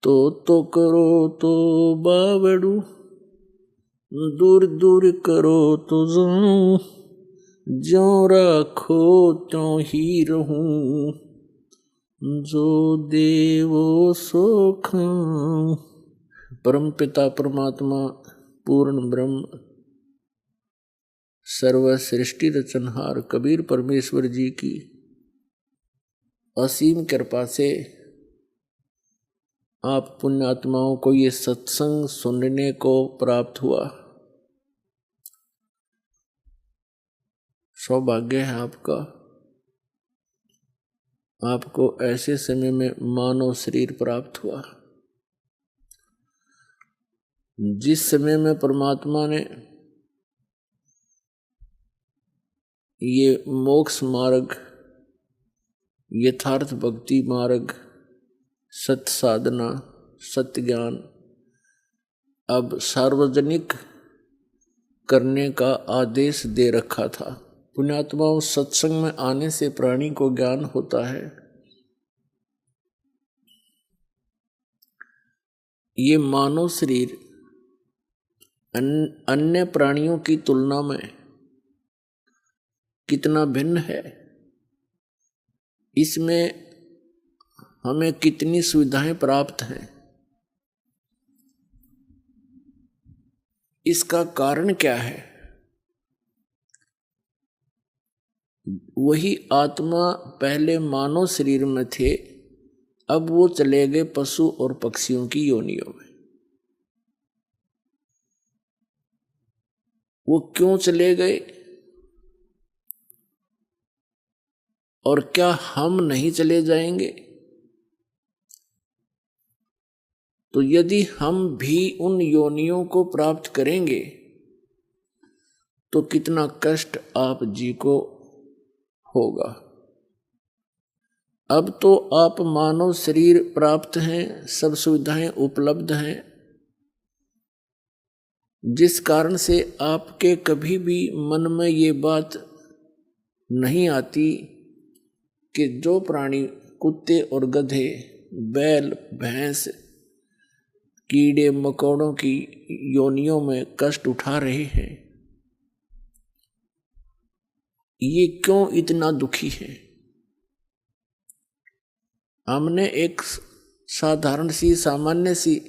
तो करो तो बावड़ू, दूर दूर करो तो जाऊं, ज्यों राखो त्यों ही रहूं, जो देवो सो खाऊं। परम पिता परमात्मा पूर्ण ब्रह्म सर्व सृष्टि रचनहार कबीर परमेश्वर जी की असीम कृपा से आप पुण्यात्माओं को ये सत्संग सुनने को प्राप्त हुआ। सौभाग्य है आपका। आपको ऐसे समय में मानव शरीर प्राप्त हुआ जिस समय में परमात्मा ने ये मोक्ष मार्ग, यथार्थ भक्ति मार्ग, सत्य साधना, सत्य ज्ञान अब सार्वजनिक करने का आदेश दे रखा था। पुण्यात्माओं, सत्संग में आने से प्राणी को ज्ञान होता है। ये मानव शरीर अन्य प्राणियों की तुलना में कितना भिन्न है, इसमें हमें कितनी सुविधाएं प्राप्त हैं, इसका कारण क्या है? वही आत्मा पहले मानव शरीर में थे, अब वो चले गए पशु और पक्षियों की योनियों में। वो क्यों चले गए और क्या हम नहीं चले जाएंगे? तो यदि हम भी उन योनियों को प्राप्त करेंगे तो कितना कष्ट आप जी को होगा। अब तो आप मानव शरीर प्राप्त हैं, सब सुविधाएं उपलब्ध हैं, जिस कारण से आपके कभी भी मन में ये बात नहीं आती कि जो प्राणी कुत्ते और गधे, बैल, भैंस, कीड़े मकोड़ों की योनियों में कष्ट उठा रहे हैं, ये क्यों इतना दुखी है? हमने एक साधारण सी सामान्य सी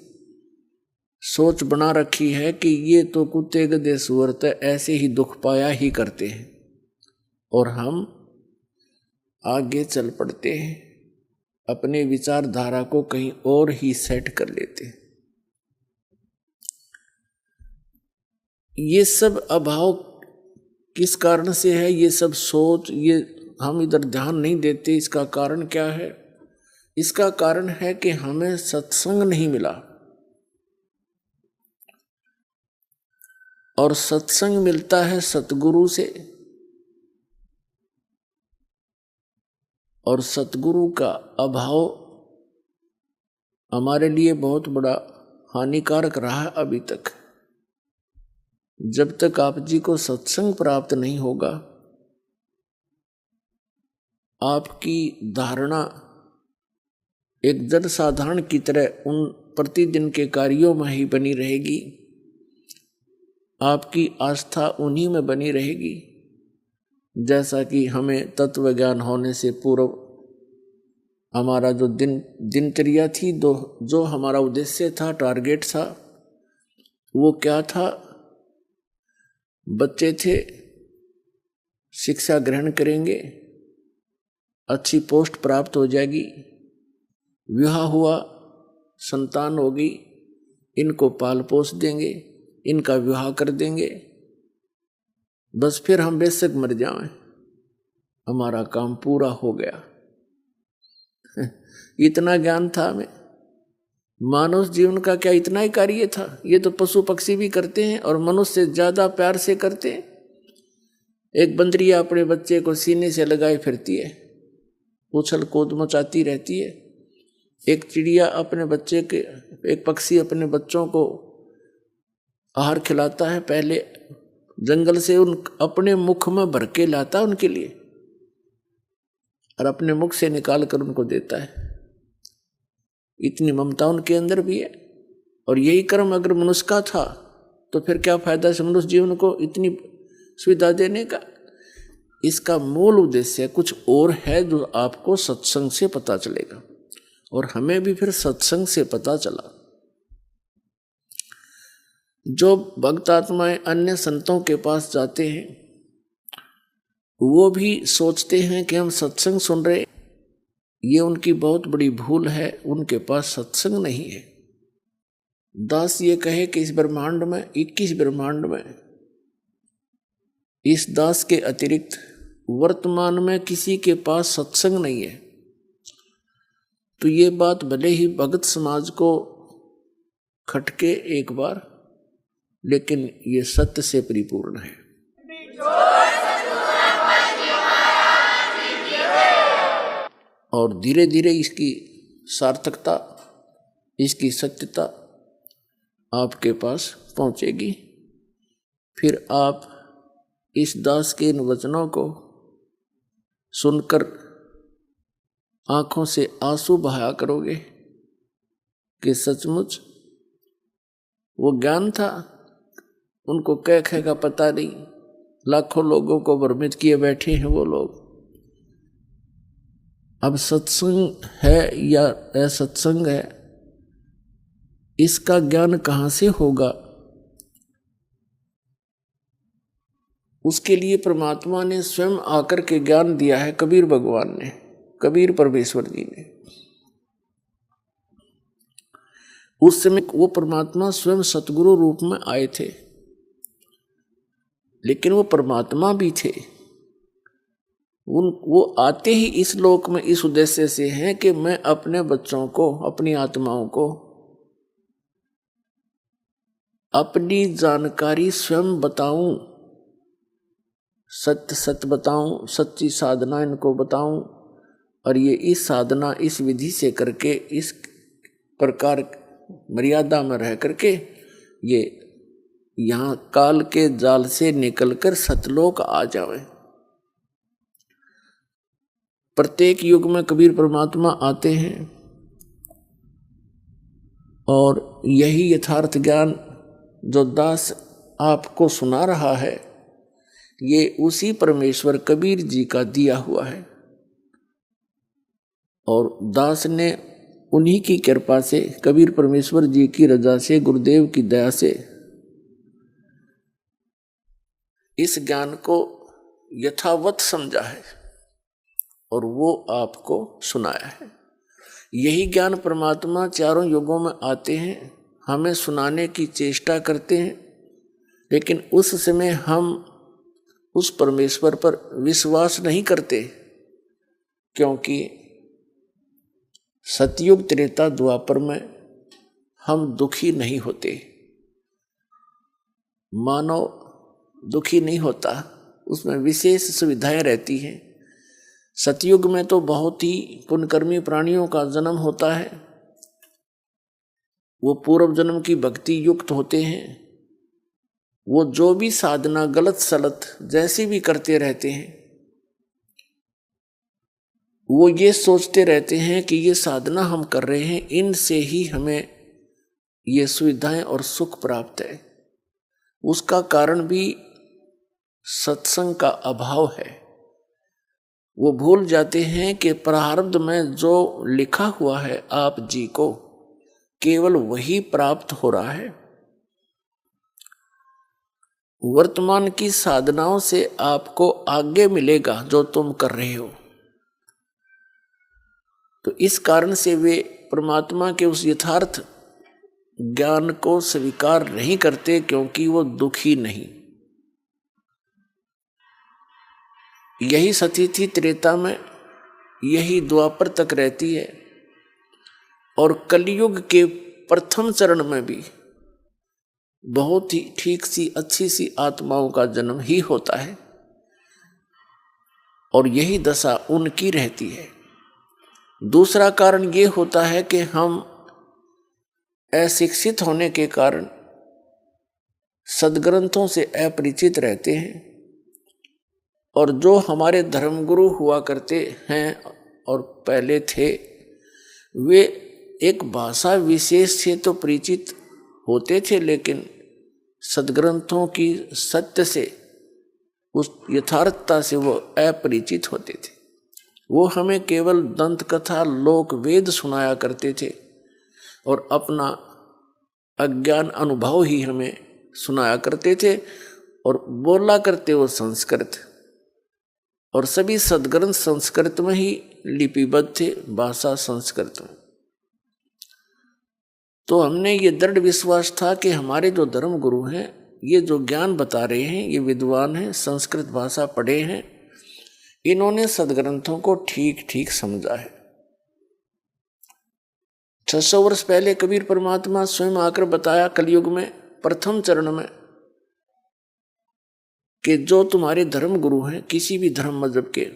सोच बना रखी है कि ये तो कुत्ते गधे सूअर ऐसे ही दुख पाया ही करते हैं, और हम आगे चल पड़ते हैं, अपने विचारधारा को कहीं और ही सेट कर लेते हैं। ये सब अभाव किस कारण से है? ये सब सोच, ये हम इधर ध्यान नहीं देते। इसका कारण क्या है? इसका कारण है कि हमें सत्संग नहीं मिला, और सत्संग मिलता है सतगुरु से, और सतगुरु का अभाव हमारे लिए बहुत बड़ा हानिकारक रहा है अभी तक। जब तक आप जी को सत्संग प्राप्त नहीं होगा, आपकी धारणा एक जन साधारण की तरह उन प्रतिदिन के कार्यों में ही बनी रहेगी, आपकी आस्था उन्हीं में बनी रहेगी। जैसा कि हमें तत्व ज्ञान होने से पूर्व हमारा जो दिनचर्या थी, जो हमारा उद्देश्य था, टारगेट था, वो क्या था? बच्चे थे, शिक्षा ग्रहण करेंगे, अच्छी पोस्ट प्राप्त हो जाएगी, विवाह हुआ, संतान होगी, इनको पाल पोस देंगे, इनका विवाह कर देंगे, बस फिर हम बेशक मर जाएं, हमारा काम पूरा हो गया। इतना ज्ञान था हमें। मानव जीवन का क्या इतना ही कार्य था? ये तो पशु पक्षी भी करते हैं और मनुष्य से ज्यादा प्यार से करते हैं। एक बंदरिया अपने बच्चे को सीने से लगाए फिरती है, उछल कूद मचाती रहती है। एक चिड़िया अपने बच्चे के, एक पक्षी अपने बच्चों को आहार खिलाता है, पहले जंगल से अपने मुख में भर के लाता है उनके लिए, और अपने मुख से निकाल कर उनको देता है। इतनी ममता उनके अंदर भी है। और यही कर्म अगर मनुष्य का था तो फिर क्या फायदा है मनुष्य जीवन को इतनी सुविधा देने का। इसका मूल उद्देश्य कुछ और है जो आपको सत्संग से पता चलेगा, और हमें भी फिर सत्संग से पता चला। जो भक्त आत्माएं अन्य संतों के पास जाते हैं वो भी सोचते हैं कि हम सत्संग सुन रहे, ये उनकी बहुत बड़ी भूल है, उनके पास सत्संग नहीं है। दास ये कहे कि इस ब्रह्मांड में 21 ब्रह्मांड में इस दास के अतिरिक्त वर्तमान में किसी के पास सत्संग नहीं है, तो ये बात भले ही भगत समाज को खटके एक बार, लेकिन ये सत्य से परिपूर्ण है। और धीरे धीरे इसकी सार्थकता, इसकी सत्यता आपके पास पहुंचेगी। फिर आप इस दास के इन वचनों को सुनकर आंखों से आंसू बहाया करोगे कि सचमुच वो ज्ञान था, उनको क्या कहेगा पता नहीं, लाखों लोगों को भ्रमित किए बैठे हैं वो लोग। अब सत्संग है या असत्संग है, इसका ज्ञान कहाँ से होगा? उसके लिए परमात्मा ने स्वयं आकर के ज्ञान दिया है, कबीर भगवान ने, कबीर परमेश्वर जी ने। उस समय वो परमात्मा स्वयं सतगुरु रूप में आए थे, लेकिन वो परमात्मा भी थे। वो आते ही इस लोक में इस उद्देश्य से हैं कि मैं अपने बच्चों को, अपनी आत्माओं को अपनी जानकारी स्वयं बताऊं, सत्य सत्य बताऊं, सच्ची साधना इनको बताऊं, और ये इस साधना इस विधि से करके, इस प्रकार मर्यादा में रह करके ये यहाँ काल के जाल से निकलकर सतलोक आ जावे। प्रत्येक युग में कबीर परमात्मा आते हैं और यही यथार्थ ज्ञान जो दास आपको सुना रहा है, ये उसी परमेश्वर कबीर जी का दिया हुआ है। और दास ने उन्हीं की कृपा से, कबीर परमेश्वर जी की रजा से, गुरुदेव की दया से इस ज्ञान को यथावत समझा है और वो आपको सुनाया है। यही ज्ञान परमात्मा चारों युगों में आते हैं, हमें सुनाने की चेष्टा करते हैं, लेकिन उस समय हम उस परमेश्वर पर विश्वास नहीं करते, क्योंकि सतयुग त्रेता द्वापर में हम दुखी नहीं होते, मानव दुखी नहीं होता, उसमें विशेष सुविधाएं रहती हैं। सतयुग में तो बहुत ही पुण्यकर्मी प्राणियों का जन्म होता है, वो पूर्व जन्म की भक्ति युक्त होते हैं, वो जो भी साधना गलत सलत जैसी भी करते रहते हैं, वो ये सोचते रहते हैं कि ये साधना हम कर रहे हैं, इनसे ही हमें ये सुविधाएं और सुख प्राप्त है। उसका कारण भी सत्संग का अभाव है। वो भूल जाते हैं कि प्रारब्ध में जो लिखा हुआ है आप जी को, केवल वही प्राप्त हो रहा है। वर्तमान की साधनाओं से आपको आगे मिलेगा जो तुम कर रहे हो। तो इस कारण से वे परमात्मा के उस यथार्थ ज्ञान को स्वीकार नहीं करते, क्योंकि वो दुखी नहीं। यही स्थिति त्रेता में, यही द्वापर तक रहती है, और कलयुग के प्रथम चरण में भी बहुत ही ठीक सी अच्छी सी आत्माओं का जन्म ही होता है, और यही दशा उनकी रहती है। दूसरा कारण ये होता है कि हम अशिक्षित होने के कारण सद्ग्रंथों से अपरिचित रहते हैं, और जो हमारे धर्मगुरु हुआ करते हैं और पहले थे, वे एक भाषा विशेष से तो परिचित होते थे, लेकिन सद्ग्रंथों की सत्य से, उस यथार्थता से वो अपरिचित होते थे। वो हमें केवल दंत कथा, लोक वेद सुनाया करते थे और अपना अज्ञान अनुभव ही हमें सुनाया करते थे और बोला करते वो संस्कृत, और सभी सद्ग्रंथ संस्कृत में ही लिपिबद्ध थे, भाषा संस्कृत में। तो हमने ये दृढ़ विश्वास था कि हमारे जो धर्म गुरु हैं, ये जो ज्ञान बता रहे हैं, ये विद्वान हैं, संस्कृत भाषा पढ़े हैं, इन्होंने सद्ग्रंथों को ठीक ठीक समझा है। 600 वर्ष पहले कबीर परमात्मा स्वयं आकर बताया कलयुग में प्रथम चरण में कि जो तुम्हारे धर्म गुरु हैं किसी भी धर्म मजहब के,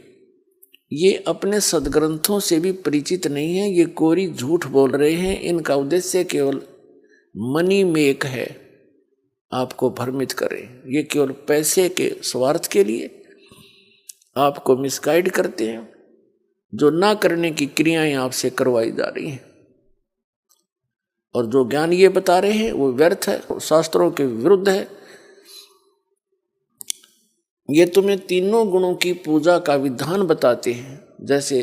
ये अपने सद्ग्रंथों से भी परिचित नहीं है, ये कोरी झूठ बोल रहे हैं, इनका उद्देश्य केवल मनी मेक है, आपको भ्रमित करें, ये केवल पैसे के स्वार्थ के लिए आपको मिसगाइड करते हैं, जो ना करने की क्रियाएं आपसे करवाई जा रही हैं, और जो ज्ञान ये बता रहे हैं वो व्यर्थ है, शास्त्रों के विरुद्ध है। ये तुम्हें तीनों गुणों की पूजा का विधान बताते हैं, जैसे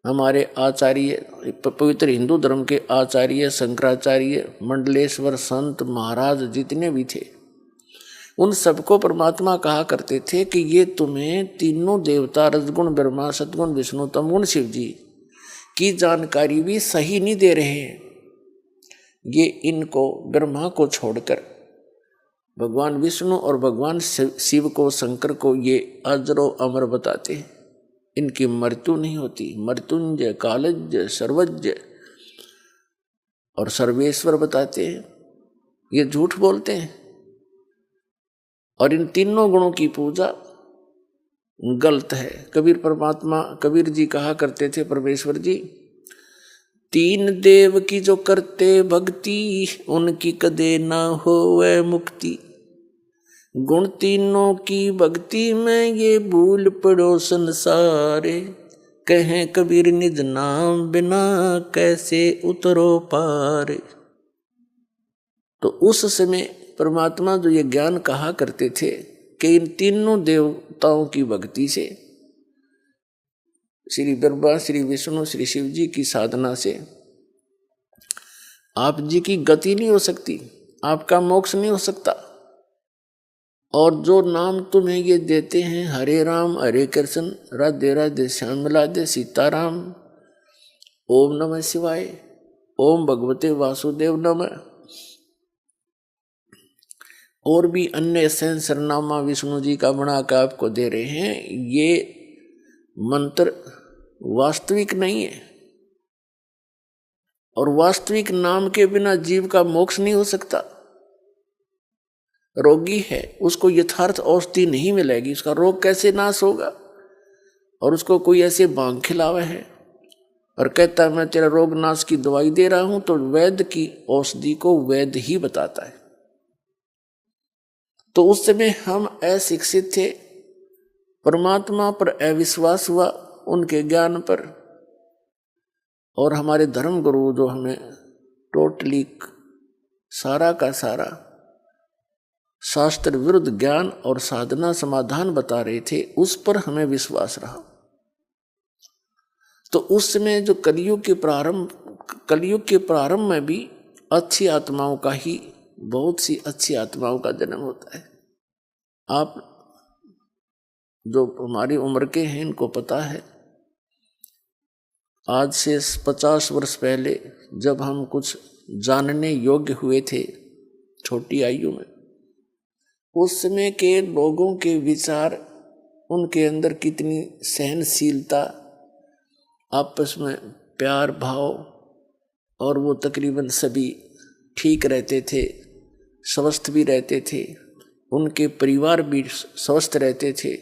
हमारे आचार्य, पवित्र हिंदू धर्म के आचार्य शंकराचार्य, मंडलेश्वर संत महाराज जितने भी थे, उन सबको परमात्मा कहा करते थे कि ये तुम्हें तीनों देवता, रजगुण ब्रह्मा, सतगुण विष्णु, तमगुण शिव जी की जानकारी भी सही नहीं दे रहे हैं। ये इनको, ब्रह्मा को छोड़कर भगवान विष्णु और भगवान शिव को, शंकर को ये अजरो अमर बताते हैं, इनकी मृत्यु नहीं होती। मृत्युंजय, कालज्य, सर्वज्ञ और सर्वेश्वर बताते हैं, ये झूठ बोलते हैं। और इन तीनों गुणों की पूजा गलत है। कबीर परमात्मा, कबीर जी कहा करते थे, परमेश्वर जी, तीन देव की जो करते भक्ति, उनकी कदे ना होवे मुक्ति। गुण तीनों की भक्ति में ये भूल पड़ो संसारे, कहें कबीर निज नाम बिना कैसे उतरो पार। तो उस समय परमात्मा जो ये ज्ञान कहा करते थे कि इन तीनों देवताओं की भक्ति से, श्री ब्रह्मा, श्री विष्णु, श्री शिव जी की साधना से आप जी की गति नहीं हो सकती, आपका मोक्ष नहीं हो सकता। और जो नाम तुम्हें ये देते हैं, हरे राम हरे कृष्ण, राधे राधे श्याम राधे सीताराम, ओम नमः शिवाय, ओम भगवते वासुदेव नमः, और भी अन्य सहस्रनामा विष्णु जी का बना कर आपको दे रहे हैं, ये मंत्र वास्तविक नहीं है। और वास्तविक नाम के बिना जीव का मोक्ष नहीं हो सकता। रोगी है, उसको यथार्थ औषधि नहीं मिलेगी, उसका रोग कैसे नाश होगा। और उसको कोई ऐसे भांग खिलावा है और कहता है मैं तेरा रोग नाश की दवाई दे रहा हूं, तो वैद्य की औषधि को वैद्य ही बताता है। तो उस समय हम अशिक्षित थे, परमात्मा पर अविश्वास हुआ, उनके ज्ञान पर। और हमारे धर्म गुरु जो हमें टोटली सारा का सारा शास्त्र विरुद्ध ज्ञान और साधना समाधान बता रहे थे, उस पर हमें विश्वास रहा। तो उस समय जो कलयुग के प्रारंभ में भी अच्छी आत्माओं का ही, बहुत सी अच्छी आत्माओं का जन्म होता है। आप जो हमारी उम्र के हैं इनको पता है, आज से 50 वर्ष पहले जब हम कुछ जानने योग्य हुए थे छोटी आयु में, उस समय के लोगों के विचार, उनके अंदर कितनी सहनशीलता, आपस में प्यार भाव, और वो तकरीबन सभी ठीक रहते थे, स्वस्थ भी रहते थे, उनके परिवार भी स्वस्थ रहते थे,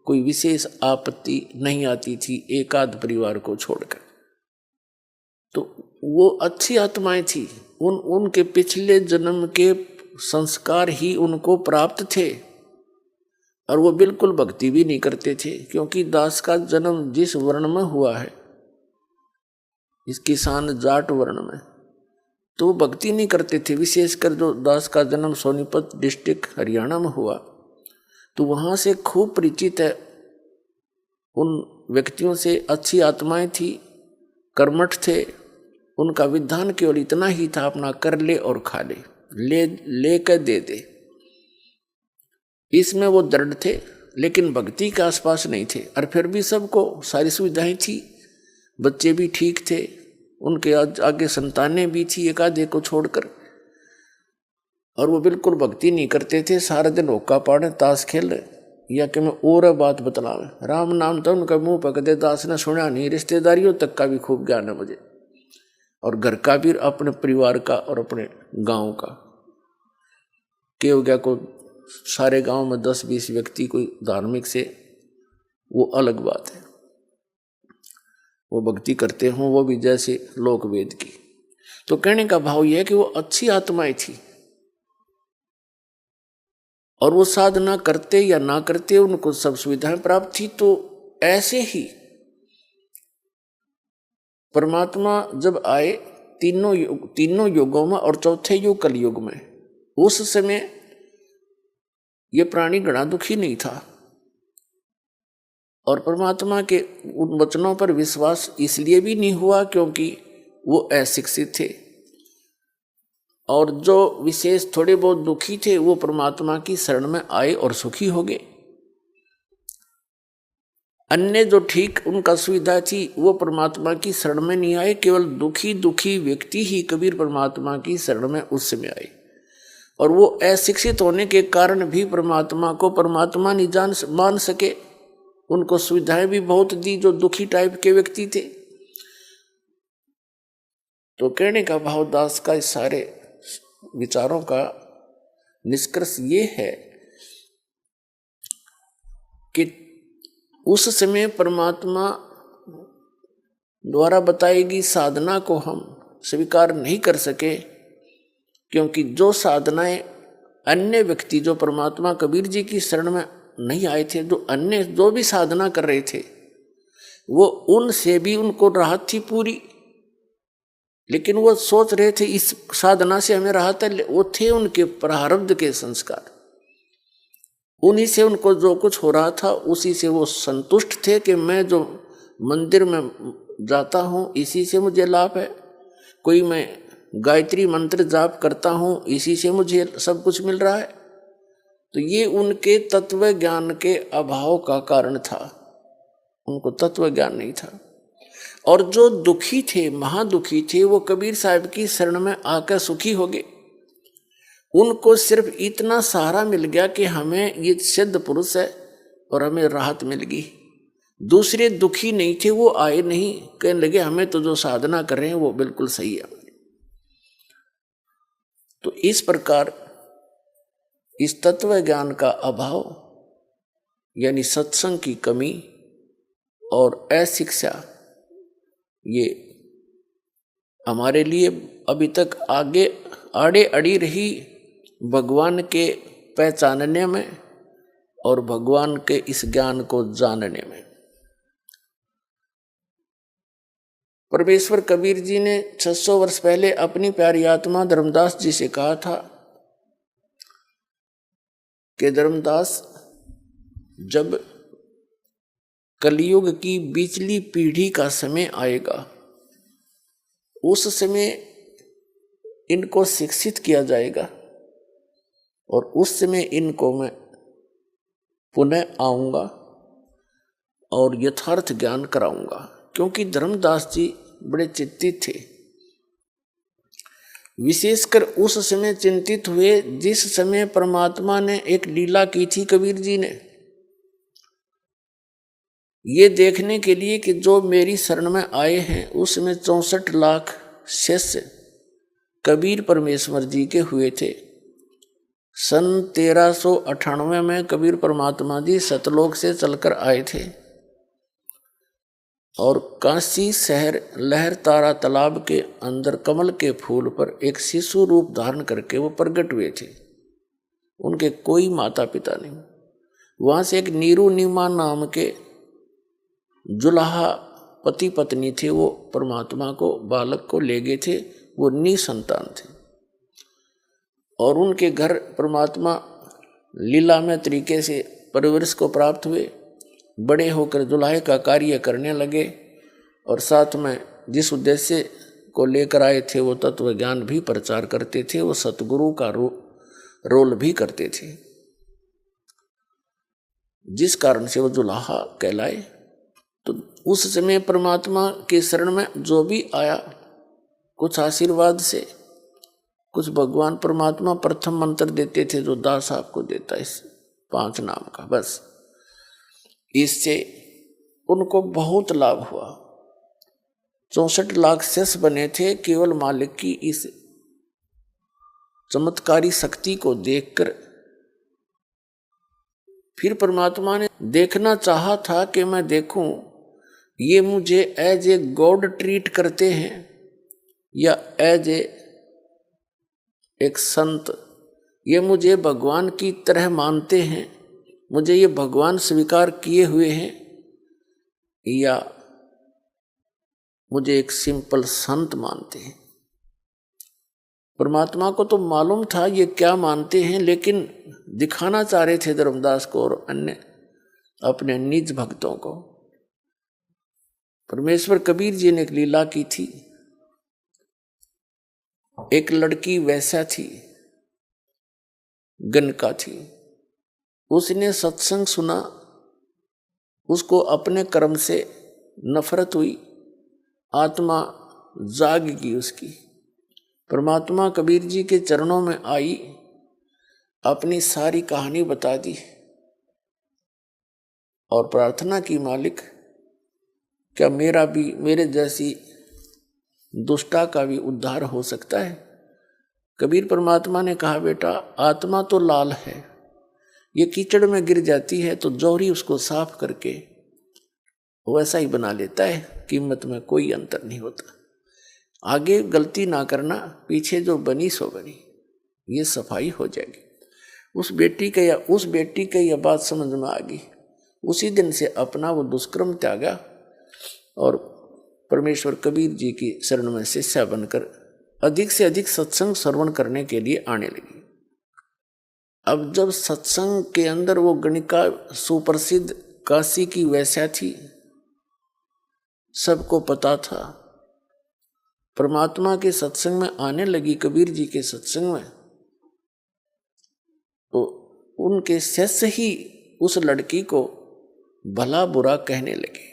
कोई विशेष आपत्ति नहीं आती थी एक आध परिवार को छोड़कर। तो वो अच्छी आत्माएं थी, उनके पिछले जन्म के संस्कार ही उनको प्राप्त थे, और वो बिल्कुल भक्ति भी नहीं करते थे, क्योंकि दास का जन्म जिस वर्ण में हुआ है इसकी शान जाट वर्ण में, तो वो भक्ति नहीं करते थे। विशेषकर जो दास का जन्म सोनीपत डिस्ट्रिक्ट हरियाणा में हुआ, तो वहाँ से खूब परिचित है उन व्यक्तियों से। अच्छी आत्माएं थी, कर्मठ थे, उनका विधान केवल इतना ही था, अपना कर ले और खा ले कर दे दे। इसमें वो दृढ़ थे, लेकिन भक्ति के आसपास नहीं थे। और फिर भी सबको सारी सुविधाएं थी, बच्चे भी ठीक थे, उनके आगे संतानें भी थी एक आधे को छोड़कर, और वो बिल्कुल भक्ति नहीं करते थे। सारा दिन होका पाड़े, ताश खेल, या कि मैं और बात बतलावे। राम नाम तो उनका मुंह पकड़े, दास ने सुना नहीं। रिश्तेदारियों तक का भी खूब ज्ञान है मुझे, और घर का भी, अपने परिवार का और अपने गांव का। के हो गया को सारे गांव में 10-20 व्यक्ति कोई धार्मिक से, वो अलग बात है। वो भक्ति करते हों, वो भी जैसे लोक वेद की। तो कहने का भाव यह है कि वो अच्छी आत्माएं थी, और वो साधना करते या ना करते उनको सब सुविधाएं प्राप्त थी। तो ऐसे ही परमात्मा जब आए तीनों युगों में, और चौथे युग कलयुग में, उस समय ये प्राणी घना दुखी नहीं था, और परमात्मा के उन वचनों पर विश्वास इसलिए भी नहीं हुआ क्योंकि वो अशिक्षित थे। और जो विशेष थोड़े बहुत दुखी थे, वो परमात्मा की शरण में आए और सुखी हो गए। अन्य जो ठीक उनका सुविधा थी, वो परमात्मा की शरण में नहीं आए। केवल दुखी व्यक्ति ही कबीर परमात्मा की शरण में उस समय आए, और वो अशिक्षित होने के कारण भी परमात्मा को परमात्मा नहीं मान सके। उनको सुविधाएं भी बहुत दी जो दुखी टाइप के व्यक्ति थे। तो कहने का भाव दास का इस सारे विचारों का निष्कर्ष ये है कि उस समय परमात्मा द्वारा बताई गई साधना को हम स्वीकार नहीं कर सके, क्योंकि जो साधनाएं अन्य व्यक्ति जो परमात्मा कबीर जी की शरण में नहीं आए थे, जो अन्य जो भी साधना कर रहे थे, वो उनसे भी उनको राहत थी पूरी। लेकिन वो सोच रहे थे इस साधना से हमें राहत है, वो थे उनके प्रारब्ध के संस्कार, उन्हीं से उनको जो कुछ हो रहा था उसी से वो संतुष्ट थे कि मैं जो मंदिर में जाता हूँ इसी से मुझे लाभ है, कोई मैं गायत्री मंत्र जाप करता हूँ इसी से मुझे सब कुछ मिल रहा है। तो ये उनके तत्व ज्ञान के अभाव का कारण था, उनको तत्व ज्ञान नहीं था। और जो दुखी थे, महादुखी थे, वो कबीर साहब की शरण में आकर सुखी हो गए। उनको सिर्फ इतना सहारा मिल गया कि हमें ये सिद्ध पुरुष है और हमें राहत मिल गई। दूसरे दुखी नहीं थे, वो आए नहीं, कहने लगे हमें तो जो साधना कर रहे हैं वो बिल्कुल सही है। तो इस प्रकार इस तत्व ज्ञान का अभाव यानी सत्संग की कमी और अशिक्षा, ये हमारे लिए अभी तक आड़े अड़ी रही भगवान के पहचानने में और भगवान के इस ज्ञान को जानने में। परमेश्वर कबीर जी ने 600 वर्ष पहले अपनी प्यारी आत्मा धर्मदास जी से कहा था कि धर्मदास, जब कलयुग की बिचली पीढ़ी का समय आएगा, उस समय इनको शिक्षित किया जाएगा और उस समय इनको मैं पुनः आऊंगा और यथार्थ ज्ञान कराऊंगा। क्योंकि धर्मदास जी बड़े चिंतित थे, विशेषकर उस समय चिंतित हुए जिस समय परमात्मा ने एक लीला की थी कबीर जी ने, ये देखने के लिए कि जो मेरी शरण में आए हैं उसमें 64 लाख शिष्य कबीर परमेश्वर जी के हुए थे। सन 1398 में कबीर परमात्मा जी सतलोक से चलकर आए थे और काशी शहर लहर तारा तालाब के अंदर कमल के फूल पर एक शिशु रूप धारण करके वो प्रकट हुए थे। उनके कोई माता पिता नहीं। वहाँ से एक नीरू नीमा नाम के जुलाहा पति पत्नी थे, वो परमात्मा को, बालक को ले गए थे, वो निसंतान थे और उनके घर परमात्मा लीलामय तरीके से परवरिश को प्राप्त हुए, बड़े होकर दुल्हाई का कार्य करने लगे और साथ में जिस उद्देश्य को लेकर आए थे वो तत्व ज्ञान भी प्रचार करते थे, वो सतगुरु का रोल भी करते थे, जिस कारण से वो दुल्हा कहलाए। तो उस समय परमात्मा के शरण में जो भी आया, कुछ आशीर्वाद से, कुछ भगवान परमात्मा प्रथम मंत्र देते थे जो दास आपको देता है, इस 5 नाम का, बस इससे उनको बहुत लाभ हुआ। 64 लाख शेष बने थे केवल मालिक की इस चमत्कारी शक्ति को देखकर। फिर परमात्मा ने देखना चाहा था कि मैं देखूं ये मुझे एज ए गॉड ट्रीट करते हैं या एज एक संत, ये मुझे भगवान की तरह मानते हैं, मुझे ये भगवान स्वीकार किए हुए हैं या मुझे एक सिंपल संत मानते हैं। परमात्मा को तो मालूम था ये क्या मानते हैं, लेकिन दिखाना चाह रहे थे धर्मदास को और अन्य अपने निज भक्तों को। परमेश्वर कबीर जी ने एक लीला की थी। एक लड़की वैसा थी, गणका थी, उसने सत्संग सुना, उसको अपने कर्म से नफरत हुई, आत्मा जाग गई उसकी। परमात्मा कबीर जी के चरणों में आई, अपनी सारी कहानी बता दी और प्रार्थना की, मालिक क्या मेरा भी, मेरे जैसी दुष्टा का भी उद्धार हो सकता है? कबीर परमात्मा ने कहा, बेटा आत्मा तो लाल है, ये कीचड़ में गिर जाती है तो जौहरी उसको साफ करके वैसा ही बना लेता है, कीमत में कोई अंतर नहीं होता। आगे गलती ना करना, पीछे जो बनी सो बनी, ये सफाई हो जाएगी। उस बेटी के यह बात समझ में आ गई। उसी दिन से अपना वो दुष्कर्म त्यागा और परमेश्वर कबीर जी की शरण में शिष्या बनकर अधिक से अधिक सत्संग श्रवण करने के लिए आने लगी। अब जब सत्संग के अंदर वो गणिका सुप्रसिद्ध काशी की वैश्या थी, सबको पता था, परमात्मा के सत्संग में आने लगी, कबीर जी के सत्संग में, तो उनके शिष्य ही उस लड़की को भला बुरा कहने लगे,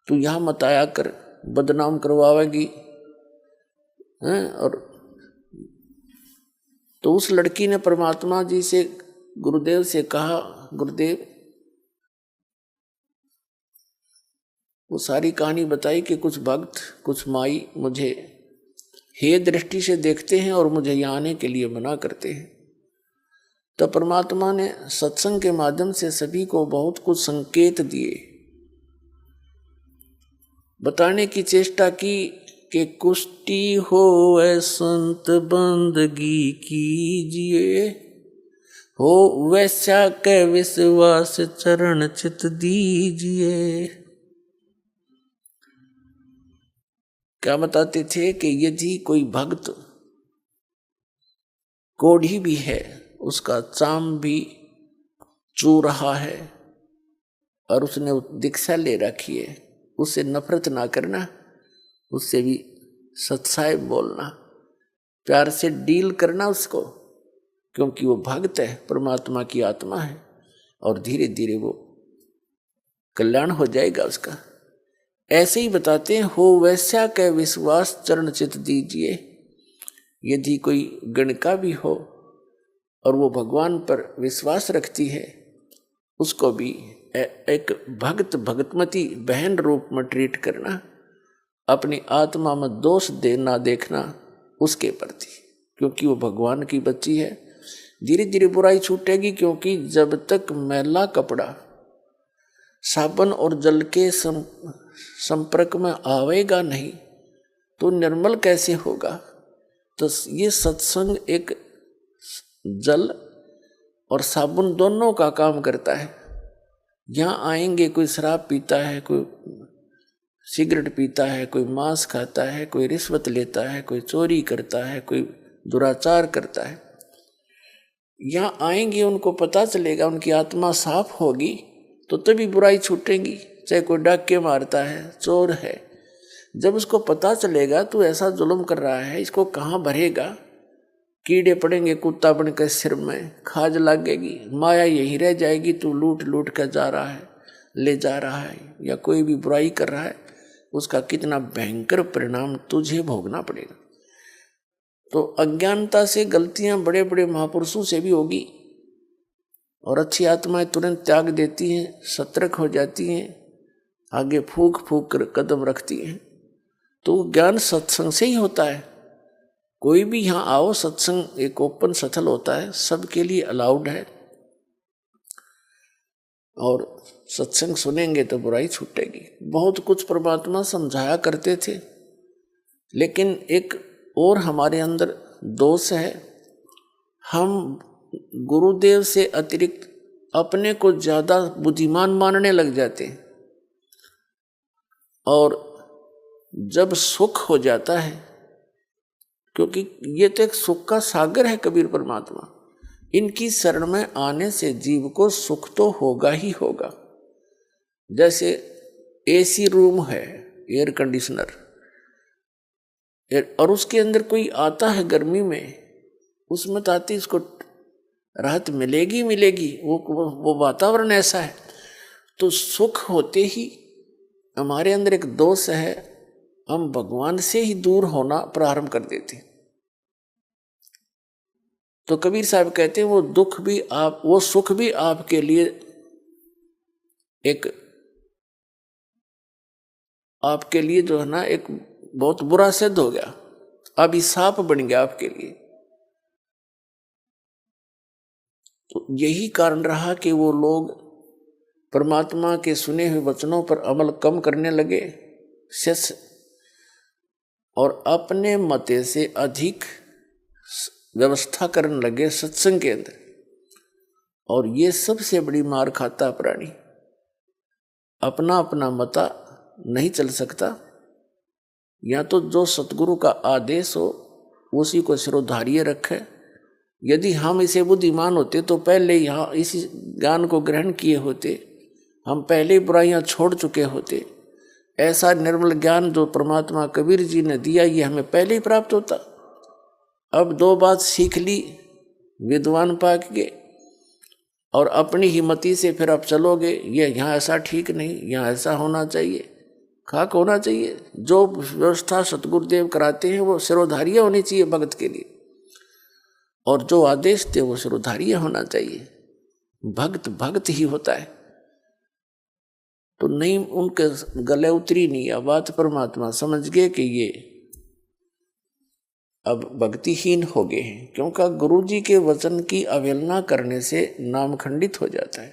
तू यहां मत आया कर, बदनाम करवाएगी हैं। और तो उस लड़की ने परमात्मा जी से, गुरुदेव से कहा, गुरुदेव, वो सारी कहानी बताई कि कुछ भक्त, कुछ माई मुझे हे दृष्टि से देखते हैं और मुझे यहाँ आने के लिए मना करते हैं। तो परमात्मा ने सत्संग के माध्यम से सभी को बहुत कुछ संकेत दिए, बताने की चेष्टा की कि कुष्टी हो ऐ संत बंदगी कीजिए, हो वैसा के विश्वास चरण चित दीजिए। क्या बताते थे कि यदि कोई भक्त कोढ़ी भी है, उसका चाम भी चू रहा है और उसने दीक्षा ले रखी है, उससे नफरत ना करना, उससे भी सत्साय बोलना, प्यार से डील करना उसको, क्योंकि वो भक्त है, परमात्मा की आत्मा है और धीरे धीरे वो कल्याण हो जाएगा उसका। ऐसे ही बताते हैं, हो वैसा के विश्वास चरण चित दीजिए। यदि कोई गणका भी हो और वो भगवान पर विश्वास रखती है, उसको भी एक भक्त, भगतमती बहन रूप में ट्रीट करना, अपनी आत्मा में दोष देना देखना उसके प्रति, क्योंकि वो भगवान की बच्ची है। धीरे धीरे बुराई छूटेगी, क्योंकि जब तक मैला कपड़ा साबुन और जल के संपर्क में आवेगा नहीं तो निर्मल कैसे होगा। तो ये सत्संग एक जल और साबुन दोनों का काम करता है। यहाँ आएंगे, कोई शराब पीता है, कोई सिगरेट पीता है, कोई मांस खाता है, कोई रिश्वत लेता है, कोई चोरी करता है, कोई दुराचार करता है। यहाँ आएंगे, उनको पता चलेगा, उनकी आत्मा साफ होगी तो तभी बुराई छूटेंगी। चाहे कोई डाके मारता है, चोर है, जब उसको पता चलेगा तू ऐसा जुल्म कर रहा है, इसको कहाँ भरेगा, कीड़े पड़ेंगे कुत्ता बनकर सिर में, खाज लगेगी, माया यहीं रह जाएगी, तू लूट लूट कर जा रहा है, ले जा रहा है, या कोई भी बुराई कर रहा है, उसका कितना भयंकर परिणाम तुझे भोगना पड़ेगा। तो अज्ञानता से गलतियां बड़े बड़े महापुरुषों से भी होगी, और अच्छी आत्माएं तुरंत त्याग देती हैं, सतर्क हो जाती हैं, आगे फूक फूक कर कदम रखती हैं। तो ज्ञान सत्संग से ही होता है। कोई भी यहाँ आओ, सत्संग एक ओपन सथल होता है, सबके लिए अलाउड है, और सत्संग सुनेंगे तो बुराई छूटेगी। बहुत कुछ परमात्मा समझाया करते थे, लेकिन एक और हमारे अंदर दोष है, हम गुरुदेव से अतिरिक्त अपने को ज्यादा बुद्धिमान मानने लग जाते हैं, और जब सुख हो जाता है, क्योंकि ये तो एक सुख का सागर है कबीर परमात्मा, इनकी शरण में आने से जीव को सुख तो होगा ही होगा। जैसे एसी रूम है, एयर कंडीशनर, और उसके अंदर कोई आता है गर्मी में, उसमें तो आती इसको राहत मिलेगी मिलेगी, वो वातावरण ऐसा है। तो सुख होते ही हमारे अंदर एक दोष है, हम भगवान से ही दूर होना प्रारंभ कर देते हैं। तो कबीर साहब कहते हैं वो दुख भी वो सुख भी आपके लिए आपके लिए जो है ना, एक बहुत बुरा सिद्ध हो गया, अभिशाप बन गया आपके लिए। तो यही कारण रहा कि वो लोग परमात्मा के सुने हुए वचनों पर अमल कम करने लगे, और अपने मते से अधिक व्यवस्था करने लगे सत्संग के अंदर। और ये सबसे बड़ी मार खाता प्राणी, अपना अपना मता नहीं चल सकता, या तो जो सतगुरु का आदेश हो उसी को सिरोधार्य रखे। यदि हम इसे बुद्धिमान होते तो पहले यहाँ इसी ज्ञान को ग्रहण किए होते, हम पहले बुराइयां छोड़ चुके होते। ऐसा निर्मल ज्ञान जो परमात्मा कबीर जी ने दिया, ये हमें पहले ही प्राप्त होता। अब दो बात सीख ली विद्वान पाक के, और अपनी हिम्मती से फिर आप चलोगे, ये यहाँ ऐसा ठीक नहीं, यहाँ ऐसा होना चाहिए, खाक होना चाहिए। जो व्यवस्था सतगुरुदेव कराते हैं वो सिरोधार्य होनी चाहिए भगत के लिए, और जो आदेश थे वो सिरोधार्य होना चाहिए। भक्त भक्त ही होता है। तो नहीं, उनके गले उतरी नहीं यह बात। परमात्मा समझ गए कि ये अब भक्तिहीन हो गए हैं, क्योंकि गुरु जी के वचन की अवहेलना करने से नाम खंडित हो जाता है।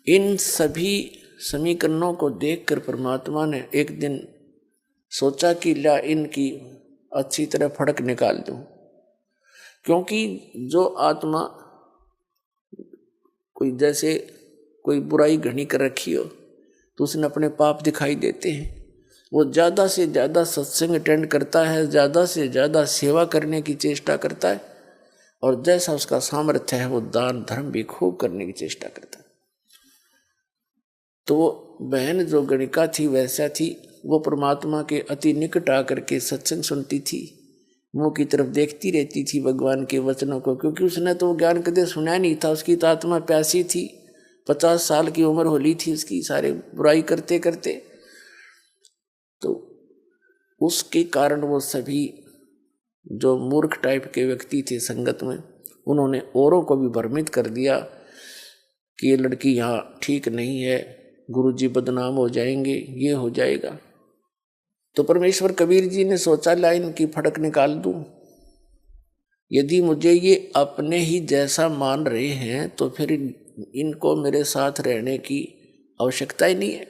इन सभी समीकरणों को देखकर परमात्मा ने एक दिन सोचा कि ला इनकी अच्छी तरह फड़क निकाल दूं, क्योंकि जो आत्मा कोई जैसे कोई बुराई घनी कर रखी हो तो उसने अपने पाप दिखाई देते हैं। वो ज़्यादा से ज़्यादा सत्संग अटेंड करता है, ज़्यादा से ज़्यादा सेवा करने की चेष्टा करता है, और जैसा उसका सामर्थ्य है वो दान धर्म भी खूब करने की चेष्टा करता है। तो बहन जो गणिका थी वैसा थी, वो परमात्मा के अति निकट आकर के सत्संग सुनती थी, मुँह की तरफ देखती रहती थी भगवान के वचनों को, क्योंकि उसने तो ज्ञान कदे सुना नहीं था। उसकी तो आत्मा प्यासी थी, 50 साल की उम्र होली थी उसकी, सारे बुराई करते करते। तो उसके कारण वो सभी जो मूर्ख टाइप के व्यक्ति थे संगत में, उन्होंने औरों को भी भ्रमित कर दिया कि ये लड़की यहाँ ठीक नहीं है, गुरुजी बदनाम हो जाएंगे, ये हो जाएगा। तो परमेश्वर कबीर जी ने सोचा लाइन की फड़क निकाल दूं। यदि मुझे ये अपने ही जैसा मान रहे हैं तो फिर इनको मेरे साथ रहने की आवश्यकता ही नहीं है।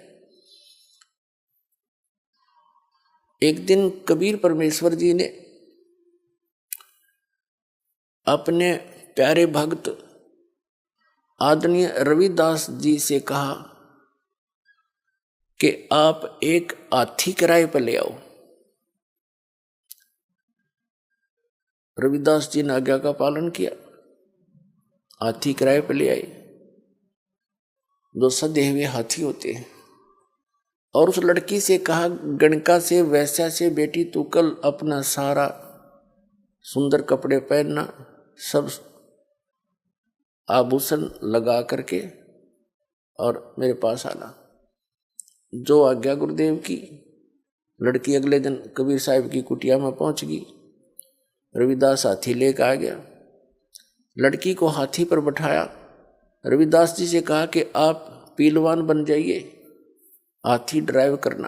एक दिन कबीर परमेश्वर जी ने अपने प्यारे भक्त आदरणीय रविदास जी से कहा कि आप एक हाथी किराए पर ले आओ। रविदास जी ने आज्ञा का पालन किया, हाथी किराए पर ले आए, जो सधे हुए हाथी होते हैं। और उस लड़की से कहा, गणका से वैश्या से, बेटी तू कल अपना सारा सुंदर कपड़े पहनना, सब आभूषण लगा करके और मेरे पास आना। जो आज्ञा गुरुदेव की। लड़की अगले दिन कबीर साहब की कुटिया में पहुंच गई। रविदास हाथी लेकर आ गया, लड़की को हाथी पर बैठाया। रविदास जी से कहा कि आप पहलवान बन जाइए, हाथी ड्राइव करना।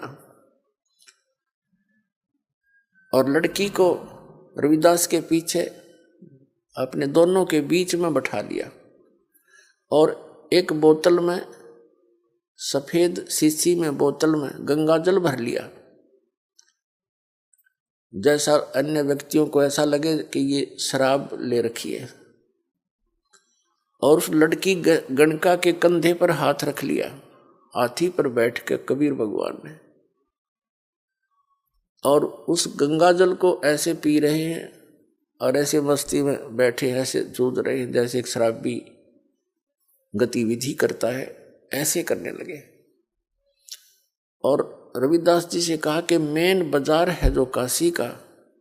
और लड़की को रविदास के पीछे अपने दोनों के बीच में बैठा लिया और एक बोतल में, सफेद शीशी में बोतल में गंगा जल भर लिया, जैसा अन्य व्यक्तियों को ऐसा लगे कि ये शराब ले रखी है। और उस लड़की गणका के कंधे पर हाथ रख लिया, हाथी पर बैठ के कबीर भगवान ने, और उस गंगा जल को ऐसे पी रहे हैं और ऐसे मस्ती में बैठे, ऐसे जूझ रहे हैं जैसे एक शराबी गतिविधि करता है, ऐसे करने लगे। और रविदास जी से कहा कि मेन बाजार है जो काशी का,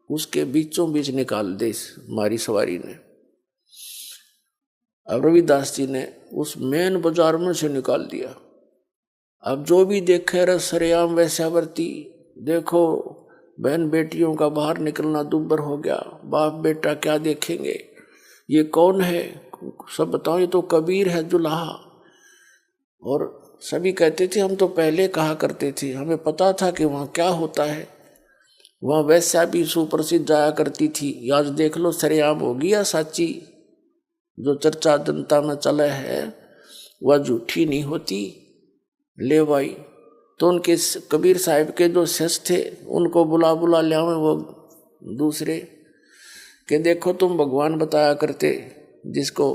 उसके बीचों बीच निकाल दे हमारी सवारी ने। अब रविदास जी ने उस मेन बाजार में से निकाल दिया। अब जो भी देखे रहे सरेआम वैश्यावर्ती, देखो बहन बेटियों का बाहर निकलना दुब्बर हो गया, बाप बेटा क्या देखेंगे, ये कौन है, सब बताओ, ये तो कबीर है दुल्हा। और सभी कहते थे हम तो पहले कहा करते थे, हमें पता था कि वहाँ क्या होता है, वहाँ वैश्या भी सुप्रसिद्ध जाया करती थी। आज देख लो सरेआम होगी या साची, जो चर्चा जनता में चला है वह झूठी नहीं होती। ले भाई, तो उनके कबीर साहब के जो शिष्य थे उनको बुला ले आवे वो दूसरे, कि देखो तुम भगवान बताया करते जिसको,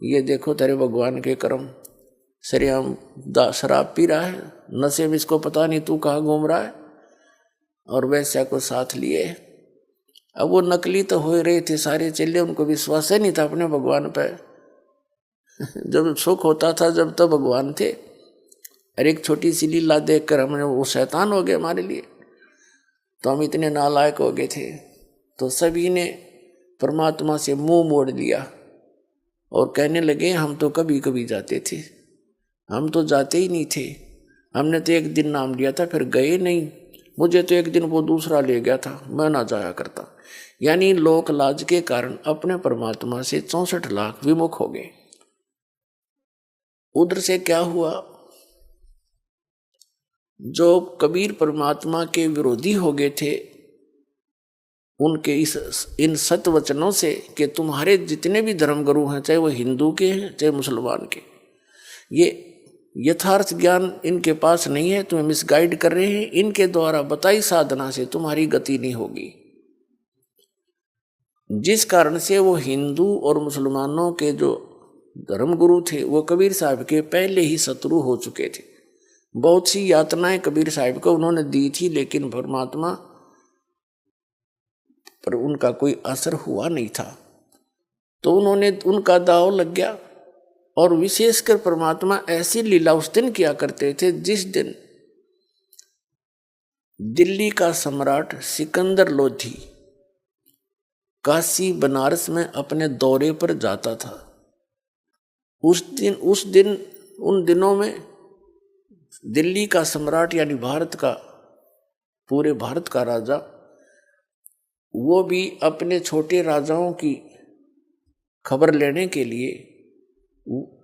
ये देखो तेरे भगवान के कर्म, सरेआम शराब पी रहा है, नशे में, इसको पता नहीं तू कहाँ घूम रहा है। और वैश्या को साथ लिए। अब वो नकली तो हो रहे थे सारे चेले, उनको विश्वास ही नहीं था अपने भगवान पे। जब सुख होता था जब तो भगवान थे, और एक छोटी सी लीला देखकर हमने वो शैतान हो गए हमारे लिए, तो हम इतने नालायक हो गए थे। तो सभी ने परमात्मा से मुंह मोड़ लिया और कहने लगे हम तो कभी कभी जाते थे, हम तो जाते ही नहीं थे, हमने तो एक दिन नाम लिया था फिर गए नहीं, मुझे तो एक दिन वो दूसरा ले गया था, मैं ना जाया करता। यानी लोक लाज के कारण अपने परमात्मा से 64 लाख विमुख हो गए। उधर से क्या हुआ, जो कबीर परमात्मा के विरोधी हो गए थे, उनके इन सत वचनों से कि तुम्हारे जितने भी धर्मगुरु हैं, चाहे वो हिंदू के हैं चाहे मुसलमान के, ये यथार्थ ज्ञान इनके पास नहीं है, तुम्हें मिसगाइड कर रहे हैं, इनके द्वारा बताई साधना से तुम्हारी गति नहीं होगी। जिस कारण से वो हिंदू और मुसलमानों के जो धर्मगुरु थे वो कबीर साहब के पहले ही शत्रु हो चुके थे। बहुत सी यातनाएं कबीर साहब को उन्होंने दी थी, लेकिन परमात्मा पर उनका कोई असर हुआ नहीं था। तो उन्होंने, उनका दाव लग गया। और विशेषकर परमात्मा ऐसी लीला उस दिन किया करते थे जिस दिन दिल्ली का सम्राट सिकंदर लोधी काशी बनारस में अपने दौरे पर जाता था। उस दिन उन दिनों में दिल्ली का सम्राट यानी भारत का, पूरे भारत का राजा, वो भी अपने छोटे राजाओं की खबर लेने के लिए,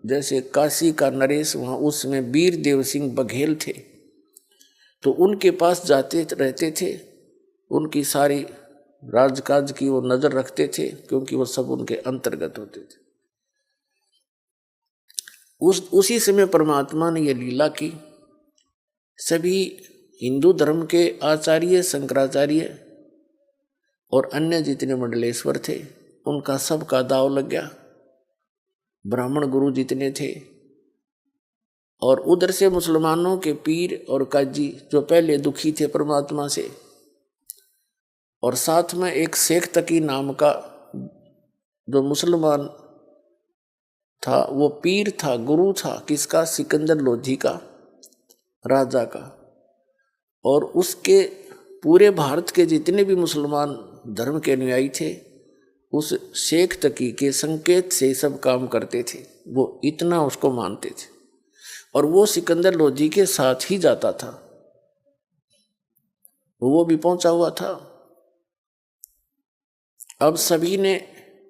जैसे काशी का नरेश, वहाँ उसमें वीर देव सिंह बघेल थे, तो उनके पास जाते रहते थे, उनकी सारी राजकाज की वो नजर रखते थे, क्योंकि वो सब उनके अंतर्गत होते थे। उसी समय परमात्मा ने ये लीला की। सभी हिंदू धर्म के आचार्य, शंकराचार्य और अन्य जितने मंडलेश्वर थे, उनका सबका दाव लग गया। ब्राह्मण गुरु जितने थे और उधर से मुसलमानों के पीर और काजी जो पहले दुखी थे परमात्मा से, और साथ में एक शेख तकी नाम का जो मुसलमान था, वो पीर था, गुरु था, किसका? सिकंदर लोधी का, राजा का। और उसके पूरे भारत के जितने भी मुसलमान धर्म के अनुयायी थे उस शेख तकी के संकेत से सब काम करते थे, वो इतना उसको मानते थे। और वो सिकंदर लोधी के साथ ही जाता था, वो भी पहुंचा हुआ था। अब सभी ने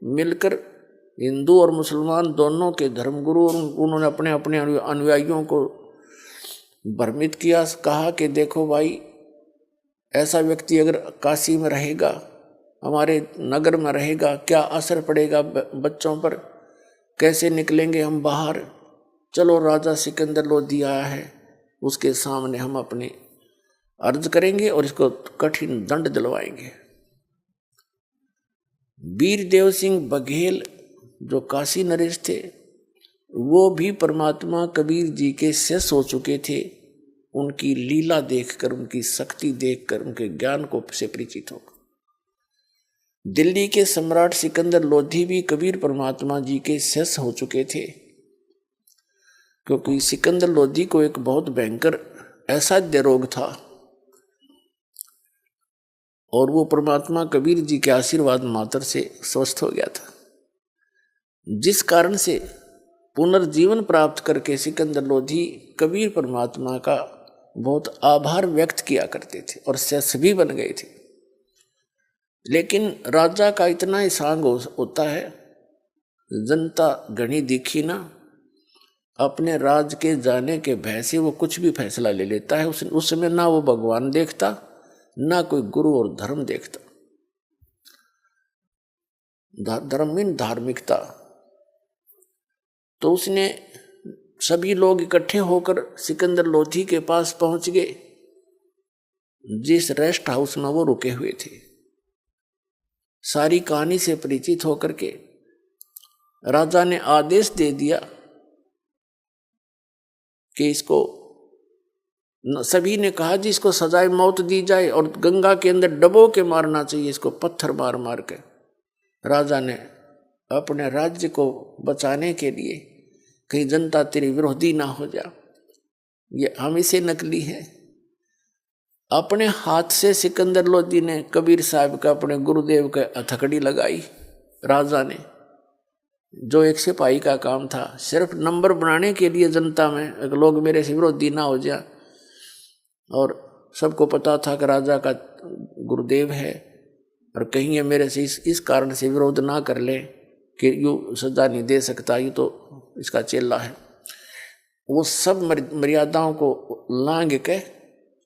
मिलकर, हिंदू और मुसलमान दोनों के धर्मगुरु, उन्होंने अपने अपने अनुयायियों को भ्रमित किया। कहा कि देखो भाई, ऐसा व्यक्ति अगर काशी में रहेगा, हमारे नगर में रहेगा, क्या असर पड़ेगा बच्चों पर, कैसे निकलेंगे हम बाहर। चलो, राजा सिकंदर लोधी आया है, उसके सामने हम अपनी अर्ज करेंगे और इसको कठिन दंड दिलवाएंगे। वीरदेव सिंह बघेल जो काशी नरेश थे, वो भी परमात्मा कबीर जी के शिष्य हो चुके थे। उनकी लीला देखकर, उनकी शक्ति देखकर, उनके ज्ञान को से परिचित होकर दिल्ली के सम्राट सिकंदर लोधी भी कबीर परमात्मा जी के शिष्य हो चुके थे। क्योंकि सिकंदर लोधी को एक बहुत भयंकर असाध्य रोग था और वो परमात्मा कबीर जी के आशीर्वाद मात्र से स्वस्थ हो गया था, जिस कारण से पुनर्जीवन प्राप्त करके सिकंदर लोधी कबीर परमात्मा का बहुत आभार व्यक्त किया करते थे और शिष्य भी बन गए थे। लेकिन राजा का इतना ही सांग होता है, जनता घनी दिखी ना, अपने राज के जाने के भय से वो कुछ भी फैसला ले लेता है। उस समय ना वो भगवान देखता, ना कोई गुरु और धर्म देखता। धर्म मीन धार्मिकता। तो उसने सभी लोग इकट्ठे होकर सिकंदर लोधी के पास पहुंच गए, जिस रेस्ट हाउस में वो रुके हुए थे। सारी कहानी से परिचित होकर के राजा ने आदेश दे दिया कि इसको, सभी ने कहा जी इसको सजाए मौत दी जाए और गंगा के अंदर डबो के मारना चाहिए, इसको पत्थर मार मार के। राजा ने अपने राज्य को बचाने के लिए, कहीं जनता तेरी विरोधी ना हो जा, ये हम इसे नकली है, अपने हाथ से सिकंदर लोधी ने कबीर साहब का, अपने गुरुदेव का हथकड़ी लगाई। राजा ने, जो एक सिपाही का काम था, सिर्फ नंबर बनाने के लिए जनता में लोग मेरे से विरोधी ना हो जा, और सबको पता था कि राजा का गुरुदेव है और कहीं ये मेरे से इस कारण से विरोध ना कर ले कि यूँ सजा नहीं दे सकता, ये तो इसका चेला है। वो सब मर्यादाओं को लांघ के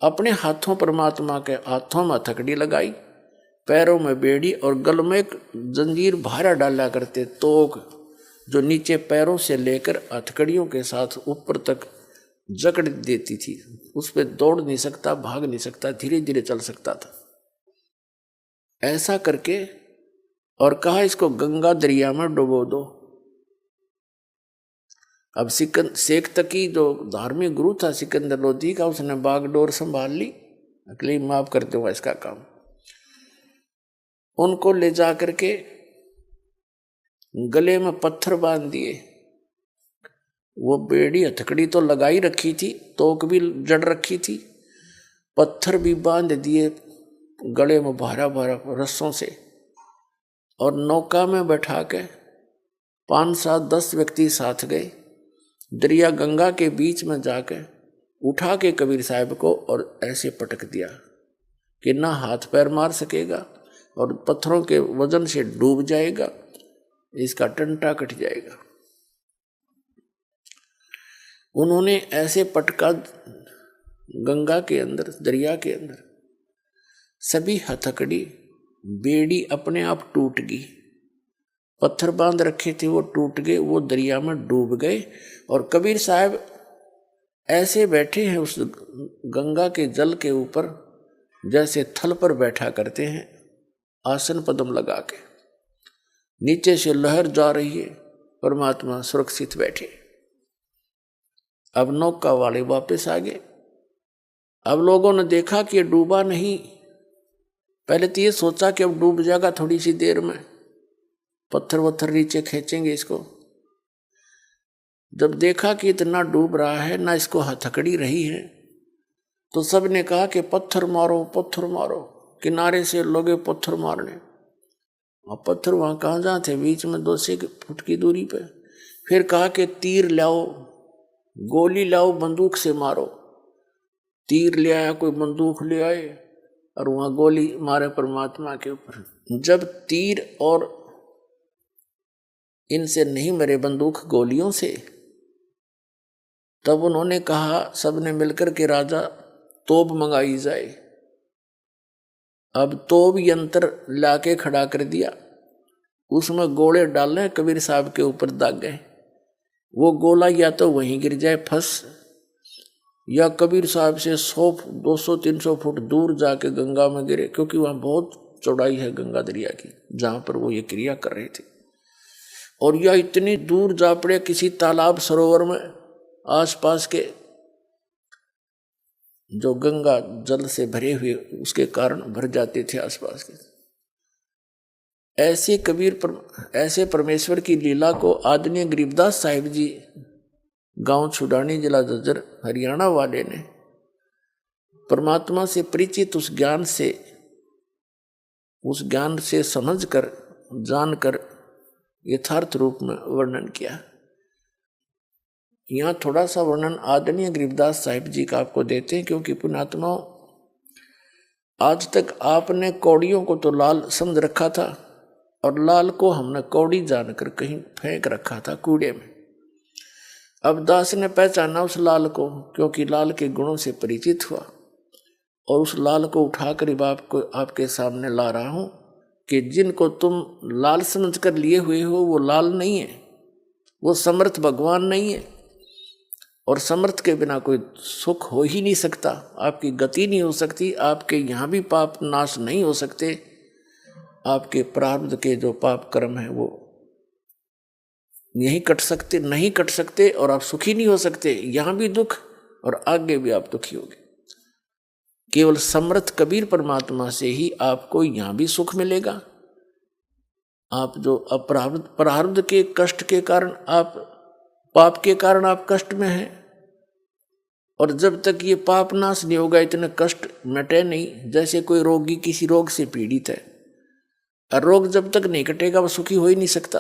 अपने हाथों, परमात्मा के हाथों में हथकड़ी लगाई, पैरों में बेड़ी और गल में एक जंजीर भारा डाला करते, तोक जो नीचे पैरों से लेकर हथकड़ियों के साथ ऊपर तक जकड़ देती थी। उस पर दौड़ नहीं सकता, भाग नहीं सकता, धीरे धीरे चल सकता था। ऐसा करके और कहा इसको गंगा दरिया में डुबो दो। अब शेख तकी जो धार्मिक गुरु था सिकंदर लोधी का, उसने बागडोर संभाल ली, अगले माफ कर दूंगा इसका काम। उनको ले जा करके गले में पत्थर बांध दिए। वो बेड़ी हथकड़ी तो लगाई रखी थी, तोक भी जड़ रखी थी, पत्थर भी बांध दिए गले में भारा भारा रस्सों से, और नौका में बैठा के 5-7-10 व्यक्ति साथ गए। दरिया गंगा के बीच में जाकर उठा के कबीर साहब को और ऐसे पटक दिया कि ना हाथ पैर मार सकेगा और पत्थरों के वजन से डूब जाएगा, इसका टंटा कट जाएगा। उन्होंने ऐसे पटका गंगा के अंदर, दरिया के अंदर, सभी हथकड़ी बेड़ी अपने आप टूट गई। पत्थर बांध रखे थे वो टूट गए, वो दरिया में डूब गए। और कबीर साहब ऐसे बैठे हैं उस गंगा के जल के ऊपर जैसे थल पर बैठा करते हैं, आसन पद्म लगा के। नीचे से लहर जा रही है, परमात्मा सुरक्षित बैठे। अब नौका वाले वापस आ गए। अब लोगों ने देखा कि डूबा नहीं। पहले तो ये सोचा कि अब डूब जाएगा थोड़ी सी देर में, पत्थर वत्थर नीचे खींचेंगे इसको। जब देखा कि इतना डूब रहा है, ना इसको हथकड़ी रही है, तो सब ने कहा कि पत्थर मारो पत्थर मारो। किनारे से लोगे पत्थर मारने, और पत्थर वहां कहाँ जहाँ थे, बीच में 200 फुट की दूरी पे। फिर कहा कि तीर लाओ, गोली लाओ, बंदूक से मारो। तीर ले आया, कोई बंदूक ले आए और वहां गोली मारे परमात्मा के ऊपर। जब तीर और इनसे नहीं मरे बंदूक गोलियों से, तब उन्होंने कहा सबने मिलकर के राजा तोप मंगाई जाए। अब तोप यंत्र लाके खड़ा कर दिया, उसमें गोले डालने कबीर साहब के ऊपर दाग गए। वो गोला या तो वहीं गिर जाए फंस, या कबीर साहब से 100 200 300 फुट दूर जाके गंगा में गिरे, क्योंकि वहां बहुत चौड़ाई है गंगा दरिया की जहां पर वो ये क्रिया कर रहे थे। और यह इतनी दूर जा पड़े किसी तालाब सरोवर में, आसपास के जो गंगा जल से भरे हुए उसके कारण भर जाते थे आसपास के। ऐसे परमेश्वर की लीला को आदरणीय गरीबदास साहिब जी, गांव छुडानी, जिला झज्जर, हरियाणा वाले ने परमात्मा से परिचित उस ज्ञान से समझकर, जानकर यथार्थ रूप में वर्णन किया। यहाँ थोड़ा सा वर्णन आदरणीय गरीबदास साहिब जी का आपको देते हैं, क्योंकि पुण्यात्माओं, आज तक आपने कौड़ियों को तो लाल समझ रखा था, और लाल को हमने कौड़ी जानकर कहीं फेंक रखा था कूड़े में। अब दास ने पहचाना उस लाल को, क्योंकि लाल के गुणों से परिचित हुआ, और उस लाल को उठाकर आपके सामने ला रहा हूं कि जिनको तुम लाल समझकर लिए हुए हो वो लाल नहीं है, वो समर्थ भगवान नहीं है। और समर्थ के बिना कोई सुख हो ही नहीं सकता, आपकी गति नहीं हो सकती, आपके यहाँ भी पाप नाश नहीं हो सकते, आपके प्रारब्ध के जो पाप कर्म है वो नहीं कट सकते, और आप सुखी नहीं हो सकते। यहाँ भी दुख और आगे भी आप दुखी होगे। केवल समर्थ कबीर परमात्मा से ही आपको यहाँ भी सुख मिलेगा। आप जो प्रारब्ध के कष्ट के कारण, आप पाप के कारण आप कष्ट में हैं, और जब तक ये पाप नाश नहीं होगा इतने कष्ट मिटे नहीं। जैसे कोई रोगी किसी रोग से पीड़ित है, और रोग जब तक नहीं कटेगा वो सुखी हो ही नहीं सकता।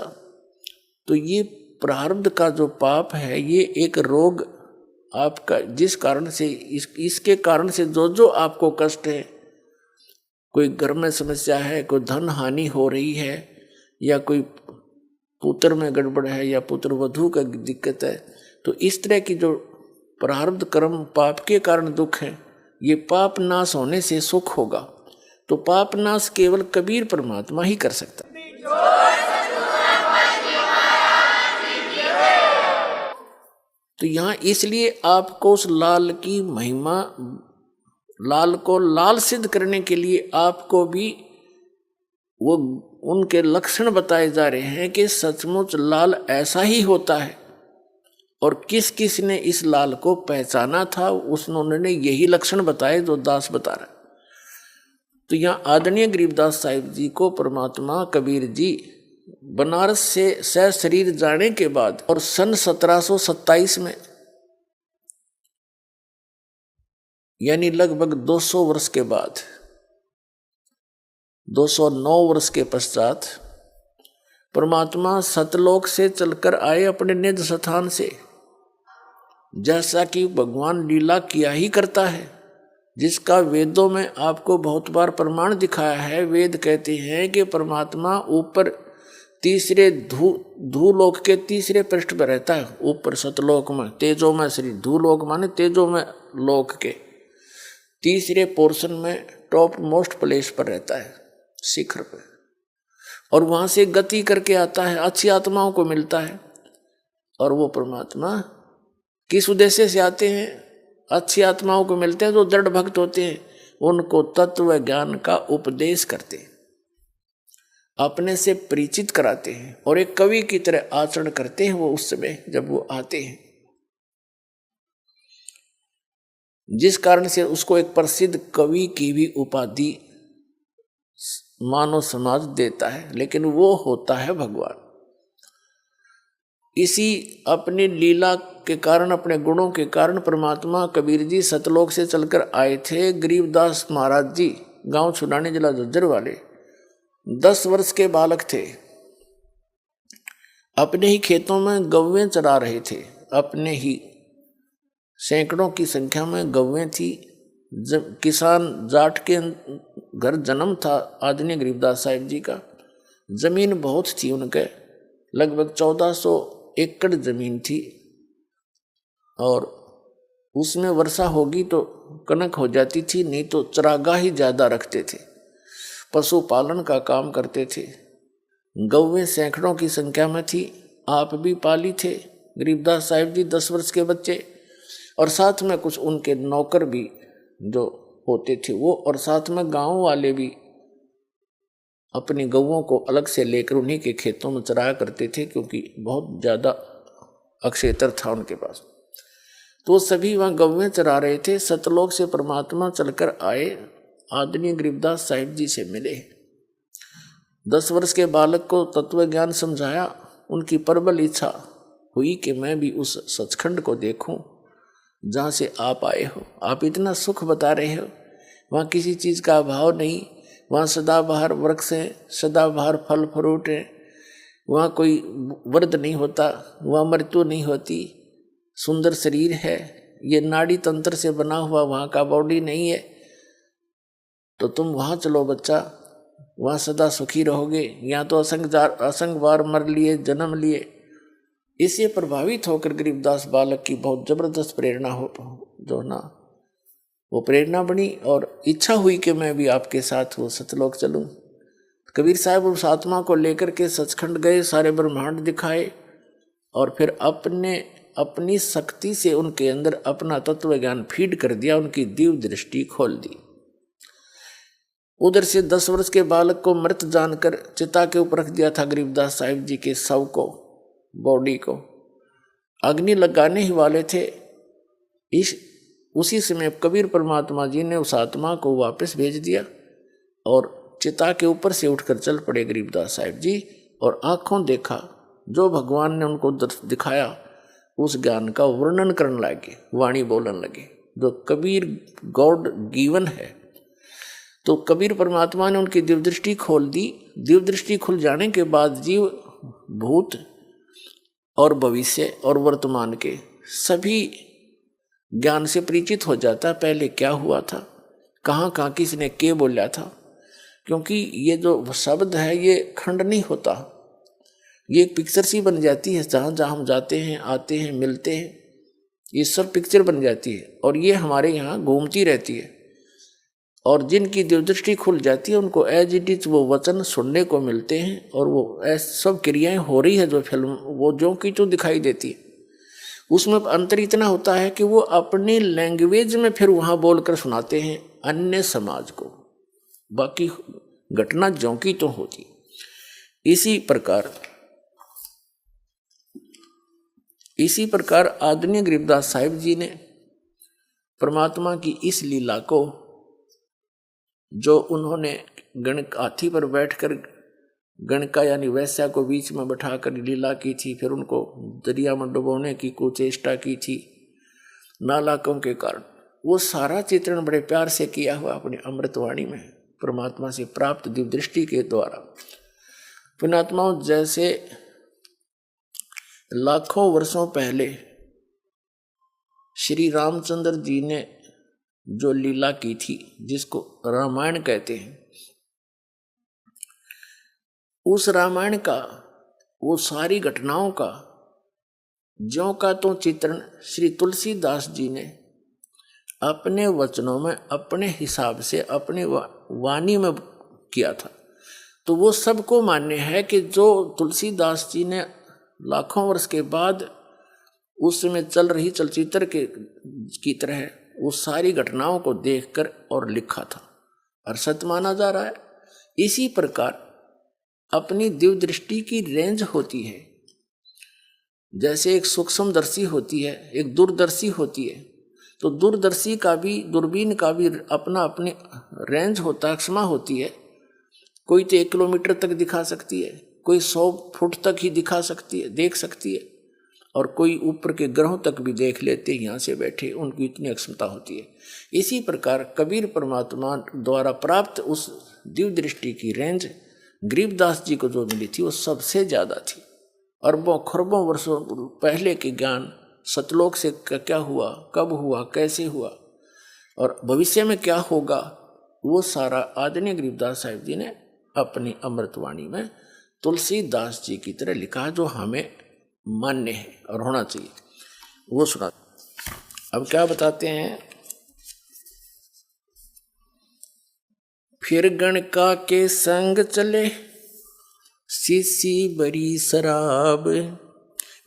तो ये प्रारब्ध का जो पाप है, ये एक रोग आपका, जिस कारण से इसके कारण से जो आपको कष्ट है, कोई घर में समस्या है, कोई धन हानि हो रही है, या कोई पुत्र में गड़बड़ है, या पुत्र वधू का दिक्कत है, तो इस तरह की जो प्रारब्ध कर्म पाप के कारण दुख है, ये पाप नाश होने से सुख होगा। तो पाप नाश केवल कबीर परमात्मा ही कर सकता। तो यहाँ इसलिए आपको उस लाल की महिमा, लाल को लाल सिद्ध करने के लिए आपको भी वो उनके लक्षण बताए जा रहे हैं कि सचमुच लाल ऐसा ही होता है, और किस किस ने इस लाल को पहचाना था, उन्होंने यही लक्षण बताए जो दास बता रहा है। तो यहाँ आदरणीय गरीबदास साहिब जी को परमात्मा कबीर जी बनारस से सशरीर जाने के बाद, और सन 1727 में, यानी लगभग 200 वर्ष के बाद, 209 वर्ष के पश्चात, परमात्मा सतलोक से चलकर आए अपने निज स्थान से। जैसा कि भगवान लीला किया ही करता है, जिसका वेदों में आपको बहुत बार प्रमाण दिखाया है। वेद कहते हैं कि परमात्मा ऊपर तीसरे धूलोक के तीसरे पृष्ठ पर रहता है, ऊपर सतलोक में, तेजो में श्री, धूलोक माने तेजो में लोक के तीसरे पोर्शन में, टॉप मोस्ट प्लेस पर रहता है, शिखर पर, और वहां से गति करके आता है, अच्छी आत्माओं को मिलता है। और वो परमात्मा किस उद्देश्य से आते हैं? अच्छी आत्माओं को मिलते हैं जो दृढ़ भक्त होते हैं, उनको तत्व ज्ञान का उपदेश करते हैं, अपने से परिचित कराते हैं, और एक कवि की तरह आचरण करते हैं वो उस समय जब वो आते हैं। जिस कारण से उसको एक प्रसिद्ध कवि की भी उपाधि मानव समाज देता है, लेकिन वो होता है भगवान। इसी अपनी लीला के कारण, अपने गुणों के कारण परमात्मा कबीर जी सतलोक से चलकर आए थे। गरीबदास महाराज जी गांव छुड़ाने जिला झज्जर वाले 10 वर्ष के बालक थे। अपने ही खेतों में गौवें चरा रहे थे। अपने ही सैकड़ों की संख्या में गौवें थी। किसान जाट के घर जन्म था आदरणीय गरीबदास साहिब जी का। जमीन बहुत थी उनके, लगभग 1400 एकड़ जमीन थी, और उसमें वर्षा होगी तो कनक हो जाती थी, नहीं तो चरागाह ही ज्यादा रखते थे। पशुपालन का काम करते थे। गौवें सैकड़ों की संख्या में थी। आप भी पाली थे गरीबदास साहिब जी, 10 वर्ष के बच्चे, और साथ में कुछ उनके नौकर भी जो होते थे वो, और साथ में गांव वाले भी अपनी गौओं को अलग से लेकर उन्हीं के खेतों में चराया करते थे, क्योंकि बहुत ज़्यादा अक्षेत्र था उनके पास। तो सभी वहाँ गौवें चरा रहे थे। सतलोक से परमात्मा चलकर आए, आदरणीय गरीबदास साहिब जी से मिले। 10 वर्ष के बालक को तत्व ज्ञान समझाया। उनकी प्रबल इच्छा हुई कि मैं भी उस सचखंड को देखूं जहाँ से आप आए हो। आप इतना सुख बता रहे हो, वहाँ किसी चीज़ का अभाव नहीं, वहाँ सदाबहार वृक्ष हैं, सदाबहार फल फ्रूट हैं, वहाँ कोई वर्द नहीं होता, वहाँ मृत्यु नहीं होती, सुंदर शरीर है, ये नाड़ी तंत्र से बना हुआ वहाँ का बॉडी नहीं है, तो तुम वहाँ चलो बच्चा, वहाँ सदा सुखी रहोगे। यहाँ तो असंग बार मर लिए, जन्म लिए। इससे प्रभावित होकर गरीबदास बालक की बहुत जबरदस्त प्रेरणा हो जो ना वो प्रेरणा बनी, और इच्छा हुई कि मैं भी आपके साथ वो सतलोक चलूं। कबीर साहब उस आत्मा को लेकर के सचखंड गए, सारे ब्रह्मांड दिखाए, और फिर अपनी शक्ति से उनके अंदर अपना तत्व ज्ञान फीड कर दिया, उनकी दिव्य दृष्टि खोल दी। उधर से 10 वर्ष के बालक को मृत जानकर चिता के ऊपर रख दिया था गरीबदास साहिब जी के शव को, बॉडी को। अग्नि लगाने ही वाले थे। उसी समय कबीर परमात्मा जी ने उस आत्मा को वापस भेज दिया, और चिता के ऊपर से उठकर चल पड़े गरीबदास साहिब जी, और आंखों देखा जो भगवान ने उनको दिखाया, उस ज्ञान का वर्णन करने लगे, वाणी बोलने लगे, जो कबीर गॉड गिवन है। तो कबीर परमात्मा ने उनकी दिव्य दृष्टि खोल दी। दिव्य दृष्टि खुल जाने के बाद जीव भूत और भविष्य और वर्तमान के सभी ज्ञान से परिचित हो जाता है। पहले क्या हुआ था, कहाँ कहाँ किसने क्या बोला था, क्योंकि ये जो शब्द है ये खंड नहीं होता, ये एक पिक्चर सी बन जाती है। जहाँ जहाँ हम जाते हैं, आते हैं, मिलते हैं, ये सब पिक्चर बन जाती है, और ये हमारे यहाँ घूमती रहती है। और जिनकी दिव्यदृष्टि खुल जाती है उनको एज इट इज वो वचन सुनने को मिलते हैं, और वो ऐसी सब क्रियाएं हो रही है जो फिल्म वो जो की तो दिखाई देती है। उसमें अंतर इतना होता है कि वो अपनी लैंग्वेज में फिर वहाँ बोलकर सुनाते हैं अन्य समाज को, बाकी घटना जो की तो होती। इसी प्रकार आदरणीय गरीबदास साहिब जी ने परमात्मा की इस लीला को, जो उन्होंने हाथी पर बैठकर गणका यानी वैश्या को बीच में बैठाकर लीला की थी, फिर उनको दरिया में डुबोने की कुचेष्टा की थी नालाकों के कारण, वो सारा चित्रण बड़े प्यार से किया हुआ अपनी अमृतवाणी में परमात्मा से प्राप्त दिव्य दृष्टि के द्वारा। पुण्यात्माओं, जैसे लाखों वर्षों पहले श्री रामचंद्र जी ने जो लीला की थी, जिसको रामायण कहते हैं, उस रामायण का वो सारी घटनाओं का ज्यों का तो चित्रण श्री तुलसीदास जी ने अपने वचनों में अपने हिसाब से अपनी वाणी में किया था। तो वो सबको मान्य है कि जो तुलसीदास जी ने लाखों वर्ष के बाद उस समय चल रही चलचित्र की तरह वो सारी घटनाओं को देखकर और लिखा था और सत्य माना जा रहा है। इसी प्रकार अपनी दिव्य दृष्टि की रेंज होती है। जैसे एक सूक्ष्मदर्शी होती है, एक दूरदर्शी होती है, तो दूरदर्शी का भी, दूरबीन का भी अपना अपनी रेंज होता है, क्षमा होती है। कोई तो 1 किलोमीटर तक दिखा सकती है, कोई 100 फुट तक ही दिखा सकती है, देख सकती है, और कोई ऊपर के ग्रहों तक भी देख लेते हैं यहाँ से बैठे, उनकी इतनी अक्षमता होती है। इसी प्रकार कबीर परमात्मा द्वारा प्राप्त उस दिव्य दृष्टि की रेंज गरीबदास जी को जो मिली थी वो सबसे ज़्यादा थी। अरबों खरबों वर्षों पहले के ज्ञान, सतलोक से क्या हुआ, कब हुआ, कैसे हुआ और भविष्य में क्या होगा, वो सारा आदरणीय गरीबदास साहिब जी ने अपनी अमृतवाणी में तुलसीदास जी की तरह लिखा, जो हमें मान्य है और होना चाहिए। वो सुना। अब क्या बताते हैं, फिर गणका के संग चले सीसी बरी शराब,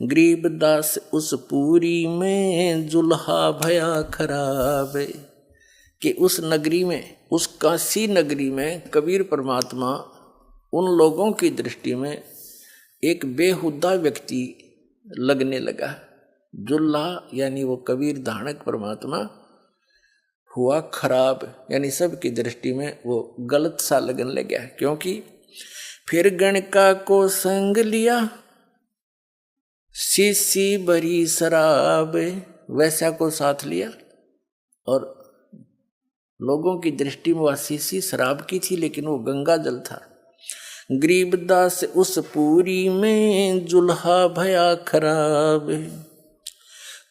गरीबदास उस पूरी में जुल्हा भया खराब। कि उस नगरी में, उस काशी नगरी में कबीर परमात्मा उन लोगों की दृष्टि में एक बेहुदा व्यक्ति लगने लगा। जुल्हा यानी वो कबीर धानक परमात्मा हुआ खराब, यानी सबकी दृष्टि में वो गलत सा लगने लगा। क्योंकि फिर गणका को संग लिया सीसी बरी शराब, वैसा को साथ लिया और लोगों की दृष्टि में वह सीसी शराब की थी, लेकिन वो गंगा जल था। गरीबदास उस पूरी में जुल्हा भया खराब,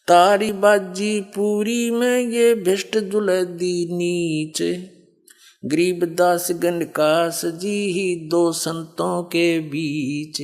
तारी बाजी पूरी में ये भिष्ट जुलदी नीच। गरीबदास गणकास जी ही दो संतों के बीच,